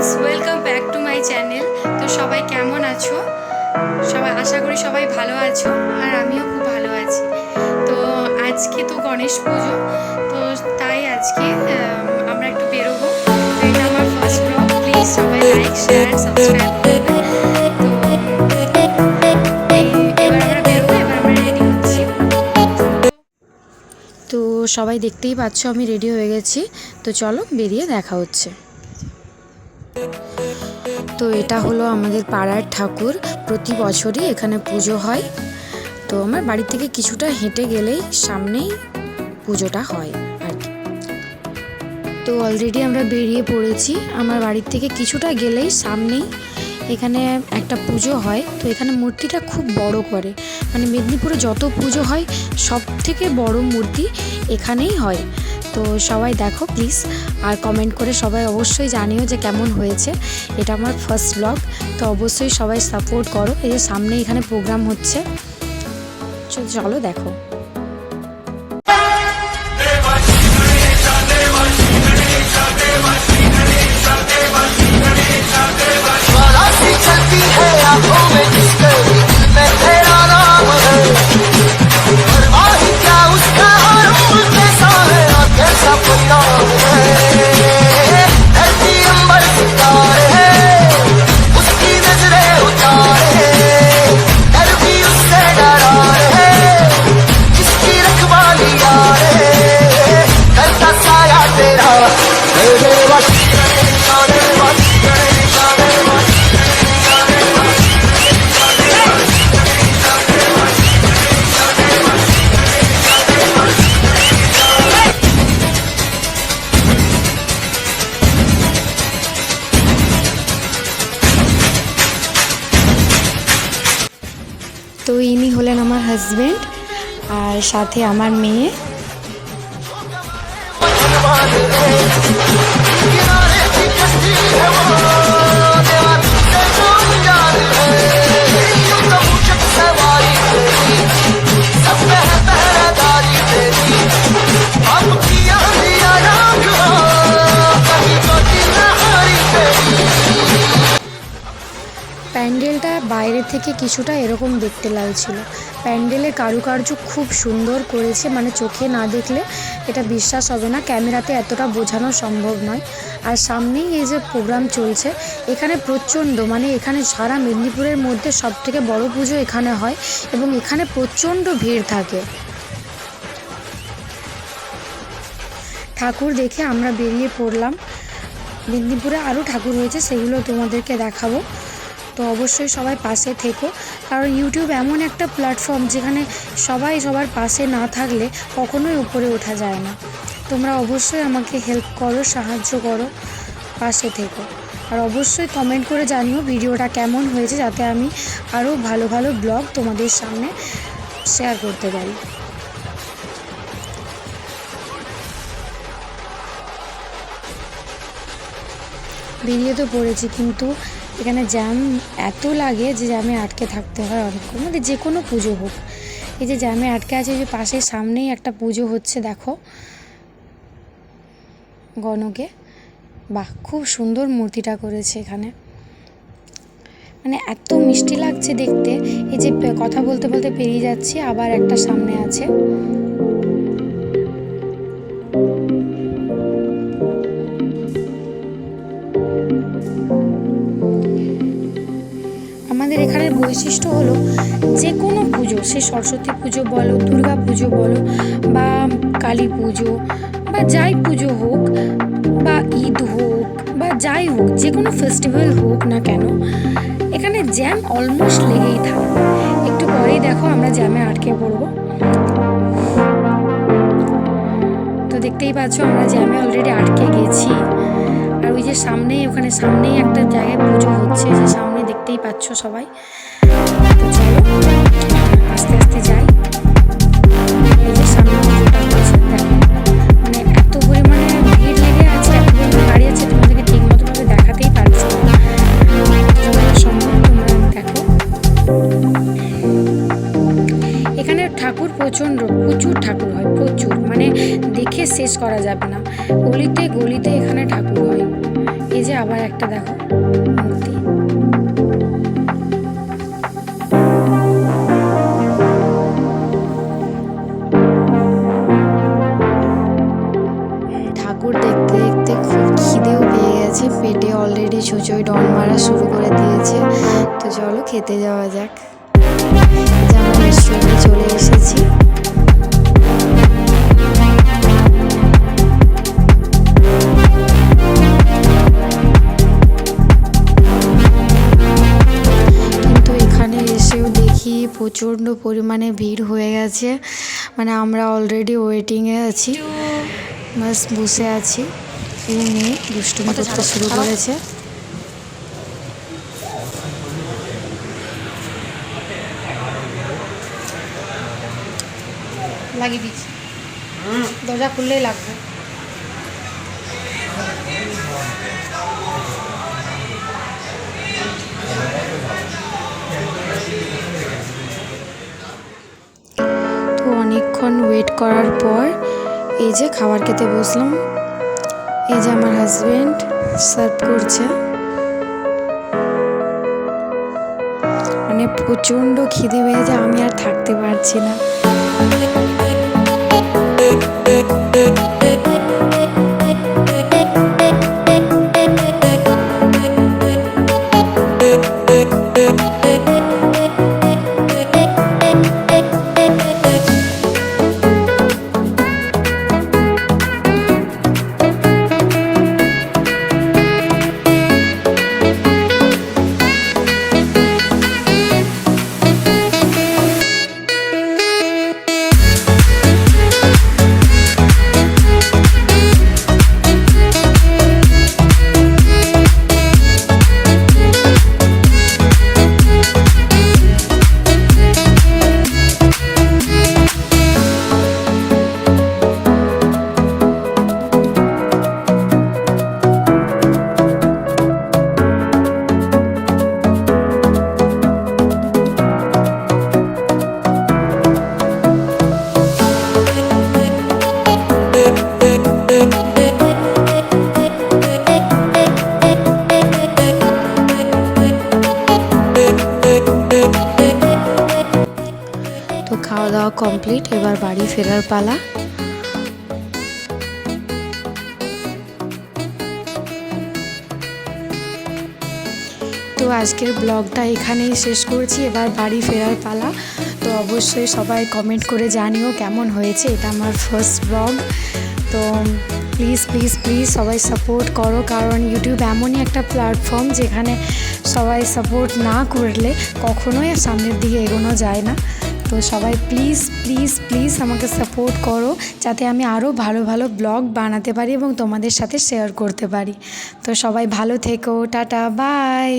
Friends, welcome back to my channel. তো সবাই কেমন আছো? সবাই আশা করি সবাই ভালো আছো, আর আমিও খুব ভালো আছি। তো আজকে তো গণেশ পুজো, তো তাই আজকে আমরা একটু বেরোবো। তো এটা আমার ফার্স্ট ব্লগ। প্লিজ সবাই লাইক, শেয়ার, সাবস্ক্রাইব করবে। তো এবার আমরা বেরোবো, এবার আমরা রেডি হচ্ছি। তো সবাই দেখতেই পাচ্ছ আমি রেডি হয়ে গেছি। তো চলো বেরিয়ে দেখা হচ্ছে। তো এটা হলো আমাদের পাড়ার ঠাকুর, প্রতি বছরই এখানে পুজো হয়। তো আমার বাড়ি থেকে কিছুটা হেঁটে গেলেই সামনেই পুজোটা হয় আর কি। তো অলরেডি আমরা বেরিয়ে পড়েছি। আমার বাড়ির থেকে কিছুটা গেলেই সামনেই এখানে একটা পুজো হয়। তো এখানে মূর্তিটা খুব বড় করে, মানে মেদিনীপুরে যত পুজো হয় সব থেকে বড় মূর্তি এখানেই হয়। তো সবাই দেখো প্লিজ, আর কমেন্ট করে সবাই অবশ্যই জানিও যে কেমন হয়েছে। এটা আমার ফার্স্ট ব্লগ, তো অবশ্যই সবাই সাপোর্ট করো। এই যে সামনে এখানে প্রোগ্রাম হচ্ছে, চলো দেখো। তো ইনি হলেন আমার হাজবেন্ড, আর সাথে আমার মেয়ে। প্যান্ডেলটা বাইরে থেকে কিছুটা এরকম দেখতে লাগছিল। প্যান্ডেলের কারুকার্য খুব সুন্দর করেছে, মানে চোখে না দেখলে এটা বিশ্বাস হবে না, ক্যামেরাতে এতটা বোঝানো সম্ভব নয়। আর সামনেই এই যে প্রোগ্রাম চলছে, এখানে প্রচণ্ড, মানে এখানে সারা মেদিনীপুরের মধ্যে সবথেকে বড় পুজো এখানে হয় এবং এখানে প্রচণ্ড ভিড় থাকে। ঠাকুর দেখে আমরা বেরিয়ে পড়লাম। মেদিনীপুরে আরও ঠাকুর হয়েছে, সেগুলো তোমাদেরকে দেখাবো। তো অবশ্যই সবাই পাশে থেকো, কারণ ইউটিউব এমন একটা প্ল্যাটফর্ম যেখানে সবাই সবার পাশে না থাকলে কখনোই উপরে ওঠা যায় না। তোমরা অবশ্যই আমাকে হেল্প করো, সাহায্য করো, পাশে থেকো। আর অবশ্যই কমেন্ট করে জানিও ভিডিওটা কেমন হয়েছে, যাতে আমি আরও ভালো ভালো ব্লগ তোমাদের সামনে শেয়ার করতে পারি। বেরিয়ে তো পড়েছি, কিন্তু এখানে জ্যাম এত লাগে যে জ্যামে আটকে থাকতে হয় অনেকক্ষণ, মানে যে কোনো পুজো হোক। এই যে জ্যামে আটকে আছে, যে পাশের সামনেই একটা পুজো হচ্ছে দেখো, গণকে। বাহ, খুব সুন্দর মূর্তিটা করেছে এখানে, মানে এত মিষ্টি লাগছে দেখতে। এই যে কথা বলতে বলতে পেরিয়ে যাচ্ছি, আবার একটা সামনে আছে। আমাদের এখানের বৈশিষ্ট্য হলো যে কোনো পুজো, সে সরস্বতী পুজো বলো, দুর্গা পুজো বলো, বা কালী পুজো, বা যাই পুজো হোক, বা ঈদ হোক, বা যাই হোক, যে কোনো ফেস্টিভ্যাল হোক না কেন, এখানে জ্যাম অলমোস্ট লেগেই থাকে। একটু পরেই দেখো আমরা জ্যামে আটকে পড়বো। তো দেখতেই পাচ্ছ আমরা জ্যামে অলরেডি আটকে গেছি। আর ওই যে সামনেই, ওখানে সামনেই একটা জায়গায় পুজো হচ্ছে, যে সামনে দেখতেই পাচ্ছ সবাই। তো চলো আস্তে আস্তে যাই। এই যে সামনে পুজোটা হচ্ছে দেখো, মানে এত পরিমাণে ভিড় লেগে আছে, এত পরিমাণে গাড়ি আছে, তোমাদেরকে ঠিক মতোভাবে দেখাতেই পারছি না। যতটা সম্ভব তোমরা দেখো। এখানে ঠাকুর প্রচুর ঠাকুর হয়, প্রচুর, মানে দেখে শেষ করা যাবে না। গলিতে গলিতে এখানে ঠাকুর হয়। এই যে আবার একটা দেখো, সাথে খুব খিদেও পেয়ে গেছে, পেটে অলরেডি ছুঁচোয় ডন মারা শুরু করে দিয়েছে। তো চলো খেতে যাওয়া যাক। যেমন রেস্টুরেন্টে চলে এসেছি। কিন্তু এখানে এসেও দেখি প্রচণ্ড পরিমাণে ভিড় হয়ে গেছে, মানে আমরা অলরেডি ওয়েটিংয়ে আছি, বাস বসে আছি। কেউ নেই, দুষ্টুমি করতে শুরু করেছে। লাগিয়ে দিচ্ছি, দরজা খুললেই লাগবে। তো অনেকক্ষণ ওয়েট করার পর এই যে খাবার খেতে বসলাম। এই যে আমার হাজবেন্ড সার্ভ করছে। মানে প্রচণ্ড খিদে পেয়েছে, আমি আর থাকতে পারছি না। তো খাওয়া দাওয়া কমপ্লিট, এবার বাড়ি ফেরার পালা। তো আজকের ব্লগটা এখানেই শেষ করছি, এবার বাড়ি ফেরার পালা। তো অবশ্যই সবাই কমেন্ট করে জানিও কেমন হয়েছে, এটা আমার ফার্স্ট ব্লগ। তো প্লিজ প্লিজ প্লিজ সবাই সাপোর্ট করো, কারণ ইউটিউব এমনই একটা প্ল্যাটফর্ম যেখানে সবাই সাপোর্ট না করলে কখনোই সামনের দিকে এগোনো যায় না। তো সবাই প্লিজ প্লিজ প্লিজ আমাকে সাপোর্ট করো, যাতে আমি আরও ভালো ভালো ব্লগ বানাতে পারি এবং তোমাদের সাথে শেয়ার করতে পারি। তো সবাই ভালো থেকো, টাটা, বাই।